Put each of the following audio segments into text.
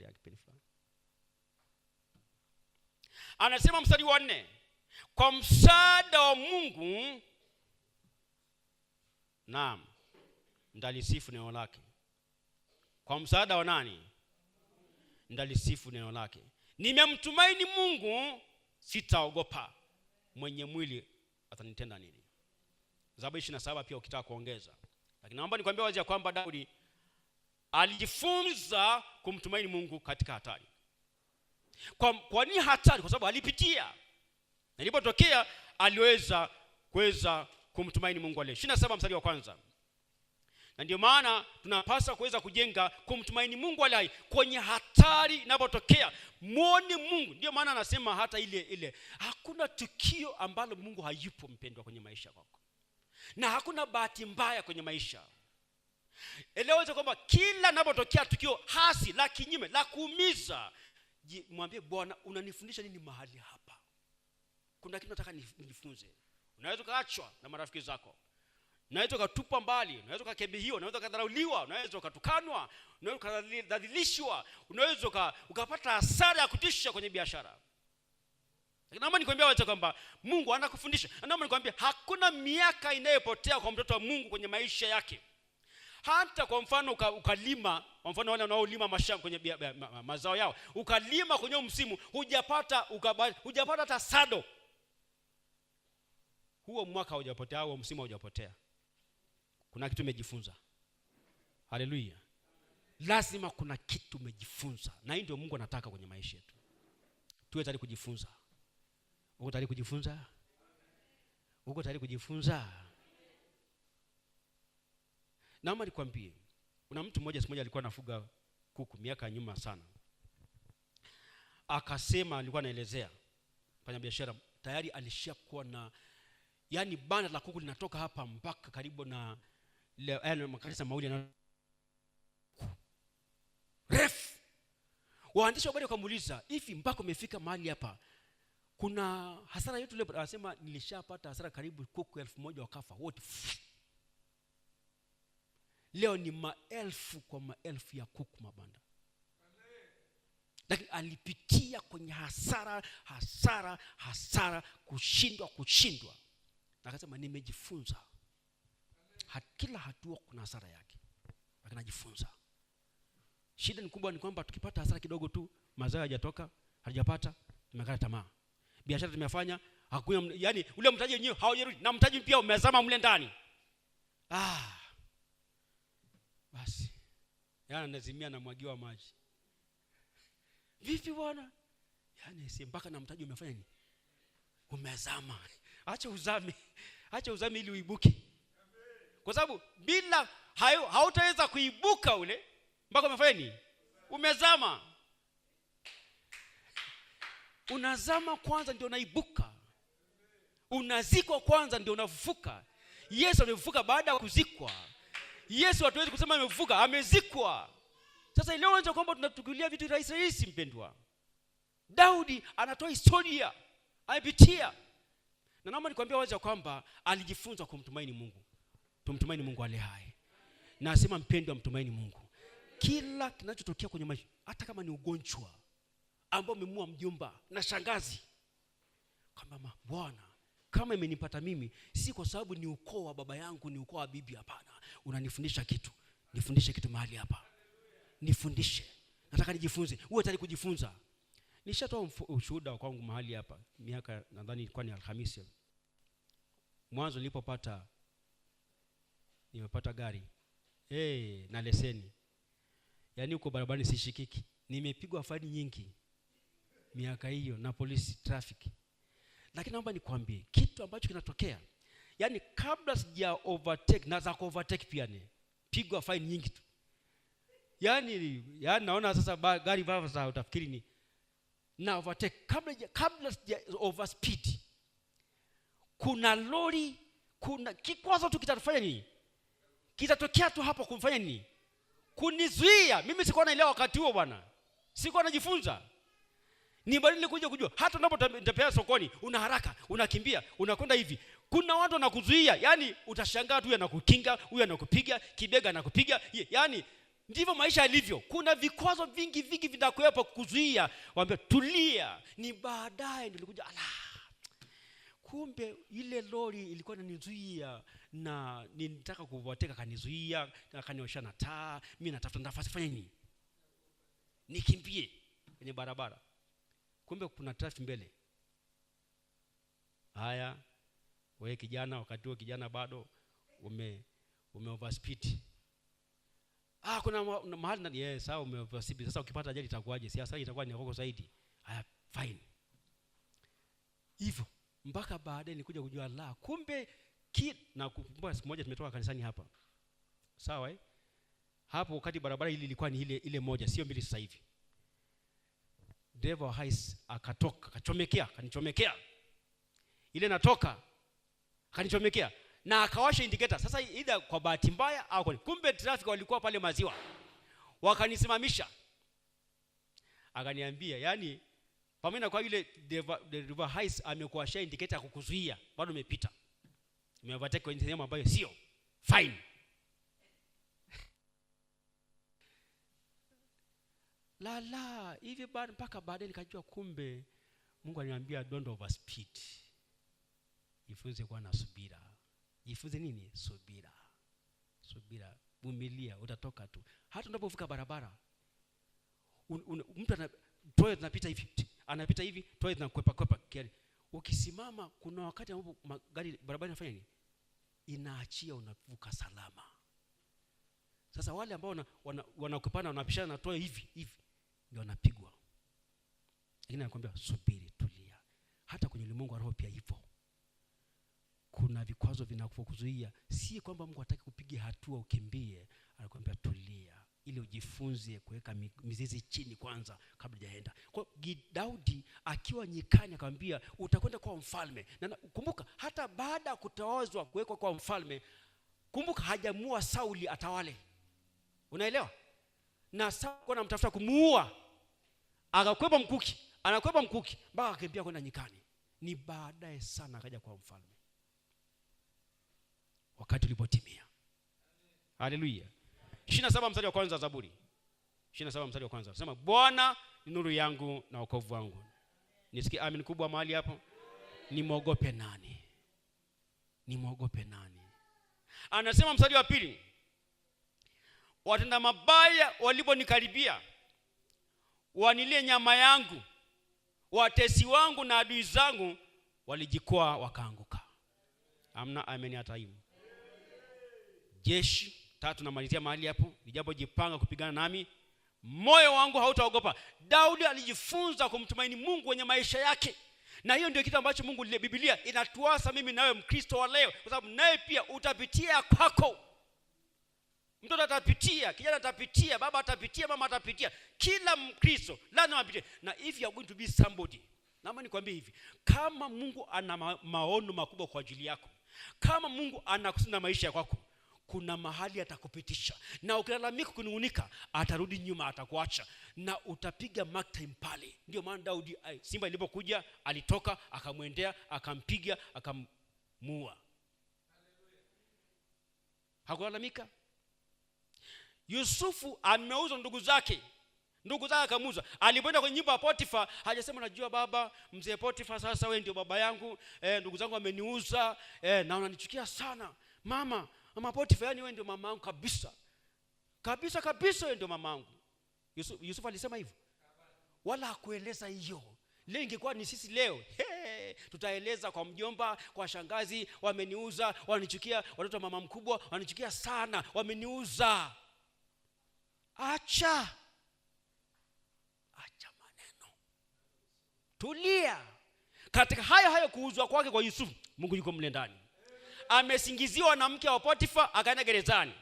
ya kipindi fulani. Anasema mstari wa 4, kwa msaada wa Mungu naam ndalisifu neno lake. Kwa msaada wa nani? Ndalisifu neno lake. Nimemtumaini Mungu, sitaogopa. Mwenye mwili atanitenda nini? Zaburi 27 pia ukitaka kuongeza. Lakini naomba nikwambie wazi ya kwamba Daudi alijifunza kumtumaini Mungu katika hatari. Kwa nini hatari? Kwa sababu alipitia. Na ilipotokea aliweza kumtumaini Mungu ale. 27 mstari wa 1. Na ndio maana tunapaswa kuweza kujenga kumtumaini Mungu ale kwenye hatari inapotokea. Muone Mungu. Ndio maana anasema hata ile hakuna tukio ambalo Mungu hayupo mpendwa kwenye maisha yako. Na hakuna bahati mbaya kwenye maisha. Elewa kwamba kila inapotokea tukio hasi la kinyume la kuumiza, mwambie Bwana, unanifundisha nini mahali hapa? Kuna kitu nataka nijifunze. Unaweza kaachwa na marafiki zako. Unaweza ukatupwa mbali, unaweza ukakebehiwa, unaweza ukadharauliwa, unaweza ukatukanwa, unaweza ukadhalilishwa, unaweza ukapata hasara ya kutisha kwenye biashara. Lakini naomba nikwambie wazi kwamba Mungu anakufundisha. Naomba nikwambie hakuna miaka inayopotea kwa mtoto wa Mungu kwenye maisha yake. Hata kwa mfano ukalima, kwa mfano wale wanaolima mashamba kwenye mazao yao, ukalima kwenye msimu, hujapata hata sado, huo mwaka hujapotea, huo msimu hujapotea. Kuna kitu umejifunza. Haleluya. Lazima kuna kitu umejifunza. Na hii ndio Mungu anataka kwenye maisha yetu. Tuwe tayari kujifunza. Uko tayari kujifunza? Uko tayari kujifunza? Naomba nikwambie, kuna mtu mmoja siku moja alikuwa anafuga kuku miaka nyuma sana. Akasema, alikuwa anaelezea fanya biashara, tayari alishakuwa na banda la kuku linatoka hapa mpaka karibu na makanisa mawili na refu. Waandishi habari wakamuuliza, "Hivi mpaka umefika mahali hapa, kuna hasara yetu leo?" Anasema, "Nilishapata hasara karibu kuku 1000 wakafa wote." Leo ni maelfu kwa maelfu ya kuku mabanda. Lakini alipitia kwenye hasara, kushindwa. Na akasema, nimejifunza. Kila hatua kuna hasara yake. Lakini najifunza. Shida ni kubwa ni kwamba tukipata hasara kidogo tu, mazao hayajatoka, halijapata, tumekata tamaa. Biashara tumefanya, hakuna ule mtaji wenyewe haujarudi na mtaji pia umezama mle ndani. Basi nazimia na mwagiwa maji. Vipi bwana? Si mpaka na mtaji umefanya nini? Umezama. Acha uzame ili uibuke. Kwa sababu bila hautaweza kuibuka ule mpaka umefanya nini? Umezama. Unazama kwanza ndio unaibuka. Unazikwa kwanza ndio unafufuka. Yesu amefufuka baada ya kuzikwa. Yesu hatuwezi kusema amefufuka, amezikwa. Sasa leo unaanza kwamba tunatukulia vitu rahisi mpendwa. Daudi anatoa historia, amepitia. Na naomba nikwambie wazi kwamba alijifunza kumtumaini Mungu. Tumtumaini Mungu aliye hai. Na asema mpendwa, mtumaini Mungu. Kila kinachotokea kwenye maisha, hata kama ni ugonjwa ambao umemua mjomba na shangazi, kama Bwana, kama imenipata mimi, si kwa sababu ni ukoo wa baba yangu, ni ukoo wa bibi, hapana. Unanifundisha kitu. Nifundishe kitu mahali hapa. Nifundishe. Nataka nijifunze. Uwe tayari kujifunza. Nishatoa ushuhuda kwangu mahali hapa. Miaka nadhani ilikuwa ni Alhamisi. Mwanzo nimepata gari. Na leseni. Uko barabarani sishikiki. Nimepigwa faini nyingi miaka hiyo na polisi traffic. Lakini naomba nikwambie kitu ambacho kinatokea. Kabla sija overtake na za overtake pia pigwa faini nyingi tu. Naona sasa gari baba sasa utafikiri ni na overtake kabla sija overspeed. Kuna lori, kuna kikwazo tu kitatufanya nini? Kitatokea tu hapo kumfanya nini? Kunizuia. Mimi sikuwa naelewa wakati huo bwana. Sikuwa najifunza. Ni bali nilikuja kujua hata unapotembea sokoni, una haraka, unakimbia, unakwenda hivi. Kuna watu wanakuzuia. Utashangaa tu anakukinga, huyu anakupiga, kibega anakupiga. Ndivyo maisha yalivyo. Kuna vikwazo vingi vinakuwepo kuzuia, waambia tulia. Ni baadaye ndio nilikuja, kumbe ile lori ilikuwa inanizuia na nilitaka kuvateka, kanizuia, akaniosha na taa. Mimi natafuta nafasi fanya nini? Nikimbie kwenye barabara. Kumbe kuna traffic mbele. Haya, wewe kijana, wakati huo kijana bado ume overspeed. Kuna mahali na sawa umeoversibi. Sasa ukipata ajali itakuwaje? Siasa itakuwa ni yako zaidi. Haya, fine. Hivyo mpaka baadaye nilikuja kujua kumbe na kumbuka siku moja tumetoka kanisani hapa. Sawa hapo wakati barabara hili ilikuwa ni ile moja, sio mbili sasa hivi. Devil Heights akatoka, kanichomekea. Ile natoka kanichomekea na akawasha indicator. Sasa either kwa bahati mbaya au kumbe traffic walikuwa pale Maziwa. Wakanisimamisha. Akaniambia, yani pamoja na kwa ile Devil Heights amekuwasha indicator kukuzuia, bado umepita. Umeovertake kwenye sehemu ambayo sio fine. Hivi bado mpaka baadaye nikajua kumbe Mungu aliniambia don't overspeed. Jifunze kuwa na subira. Jifunze nini? Subira. Vumilia, utatoka tu. Hata unapofika barabara, mtu toilet anapita hivi, anapita hivi, toilet inakwepa. Ukisimama kuna wakati ambapo magari barabara inafanya nini? Inaachia, unavuka salama. Sasa wale ambao wanakupana wanapishana na toilet hivi ndio wanapigwa. Lakini nakwambia subiri, tulia. Hata kwenye ulimwengu wa roho pia hivyo. Kuna vikwazo vinakuzuia. Si kwamba Mungu hataki kupiga hatua ukimbie, anakuambia tulia ili ujifunze kuweka mizizi chini kwanza kabla hujaenda. Kwa Daudi akiwa nyikani akamwambia utakwenda kwa mfalme. Na kumbuka hata baada ya kutawazwa kuwekwa kwa mfalme, kumbuka hajamua Sauli atawale. Unaelewa? Na Sauli anamtafuta kumuua. Akakwepa mkuki, anakwepa mkuki mpaka akakimbia kwenda nyikani. Ni baadaye sana akaja kwa mfalme. Wakati ulipotimia. Haleluya. 27 mstari wa kwanza Zaburi. 27 mstari wa kwanza. Sema Bwana ni nuru yangu na wokovu wangu. Nisikie amen kubwa mahali hapo. Nimwogope nani? Anasema mstari wa pili. Watenda mabaya waliponikaribia, wanilie nyama yangu, watesi wangu na adui zangu walijikwaa wakaanguka. Amna amen hata hiyo. Jeshi tatu namalizia mahali hapo. Nijapojipanga kupigana nami, moyo wangu hautaogopa. Daudi alijifunza kumtumaini Mungu kwenye maisha yake. Na hiyo ndio kitu ambacho Mungu Biblia inatuasa mimi nawe Mkristo wa leo, kwa sababu naye pia utapitia kwako. Mtoto atapitia, kijana atapitia, baba atapitia, mama atapitia. Kila Mkristo lazima apitie. Na if you are going to be somebody, naomba nikwambie hivi, kama Mungu ana maono makubwa kwa ajili yako, kama Mungu anakusunda maisha yako, kuna mahali atakupitisha. Na ukilalamika kunungunika, atarudi nyuma, atakuacha na utapiga mark time pale. Ndio maana Daudi simba ilipokuja alitoka, akamwendea, akampiga, akamuua. Hakulalamika. Yusufu ameuza ndugu zake akamuuza. Alipoenda kwenye nyumba ya Potifa, hajasema najua baba mzee Potifa, sasa wewe ndio baba yangu, ndugu zangu wameniuza, na unanichukia sana. Mama Potifa, yani wewe ndio mama yangu kabisa. Wewe ndio mama yangu. Yusufu alisema hivyo? Wala hakueleza hiyo. Leo ingekuwa ni sisi leo, tutaeleza kwa mjomba, kwa shangazi, wameniuza, wananichukia, watoto wa mama mkubwa wananichukia sana, wameniuza. Acha maneno. Tulia. Katika hayo kuuzwa kwake kwa Yusufu, Mungu yuko mle ndani. Amesingiziwa na mke wa Potifa, akaenda gerezani.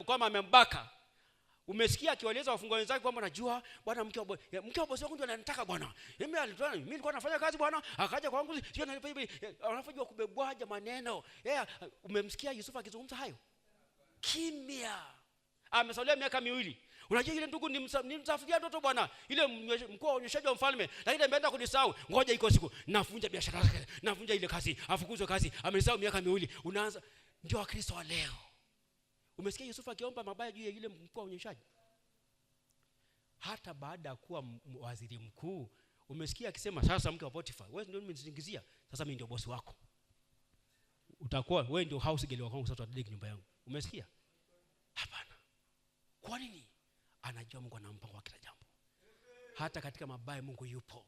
Kwamba amembaka. Umesikia akiwaeleza wafungwa wenzake kwamba najua bwana mke wa bosi wangu ndio ananitaka bwana. Mimi nilikuwa nafanya kazi bwana, akaja kwangu sio anafanya kubebwaje maneno. Umemsikia Yusufu akizungumza hayo? Kimya. Amesalia miaka 2. Unajua ile ndugu nimsafiria mtoto bwana, ile mkuu wa unyeshaji wa mfalme, lakini ameenda kunisahau. Ngoja iko siku nafunja biashara yake, nafunja ile kazi, afukuzwe kazi. Amesahau miaka 2. Unaanza. Ndio Wakristo wa leo. Umesikia Yusufu akiomba mabaya juu ya yule mkuu wa unyeshaji? Hata baada ya kuwa waziri mkuu, umesikia akisema sasa mke wa Potifa, wewe ndio umenisingizia, sasa mimi ndio bosi wako. Utakuwa wewe ndio house girl wako, sasa utadeki nyumba yangu. Umesikia? Hapana. Kwa nini? Anajua Mungu ana mpango wa kila jambo. Hata katika mabaya Mungu yupo.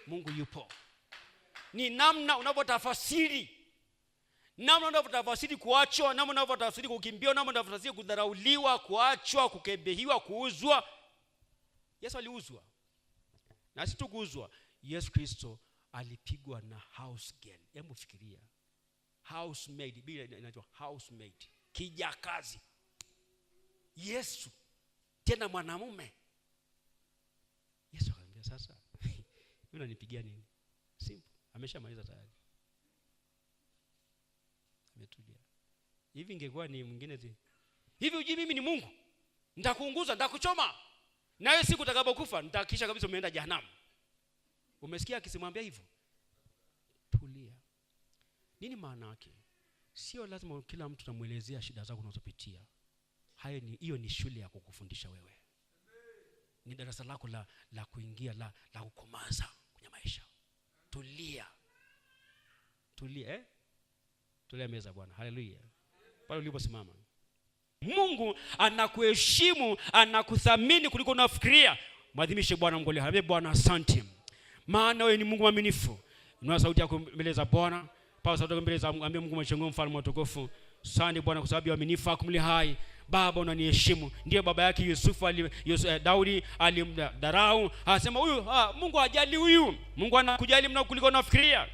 Mungu yupo. Ni namna unavyotafasiri. Namna unavyotafasiri kuachwa, namna unavyotafasiri kukimbia, namna unavyotafasiri kudharauliwa, kuachwa, kukebehiwa, kuuzwa. Yesu aliuzwa. Na si tu kuuzwa, Yesu Kristo alipigwa na house girl. Hebu fikiria. Housemaid, bila inaitwa housemaid. Kijakazi. Yesu tena mwanamume. Yesu akamwambia sasa, wewe unanipigia nini? Simple. Ameshamaliza tayari. Ametulia. Hivi ingekuwa ni mwingine tu. Hivi ujui mimi ni Mungu? Nitakuunguza, nitakuchoma. Na wewe siku utakapokufa nitahakisha kabisa umeenda jehanamu. Umesikia akisimwambia hivyo? Tulia. Nini maana yake? Sio lazima kila mtu tamuelezea shida zako unazopitia. Hiyo ni shule ya kukufundisha wewe. Ni darasa lako la kuingia la kukomaza kwenye maisha. Tulia. Tulia, Tulia meza Bwana. Haleluya. Pale uliposimama. Mungu anakuheshimu, anakuthamini kuliko unafikiria. Maadhimishe Bwana Mungu leo. Habe Bwana asante. Maana wewe ni Mungu mwaminifu. Inua sauti yako mbele za Bwana. Pauza sauti yako mbele za Mungu, ambie Mungu mwenye mfalme mtukufu. Asante Bwana kwa sababu ya uaminifu wako mli hai. Baba unaniheshimu. Ndiyo baba yake Yusufu Daudi alimdharau. Anasema huyu Mungu hajali huyu. Mungu anakujali mno kuliko unafikiria.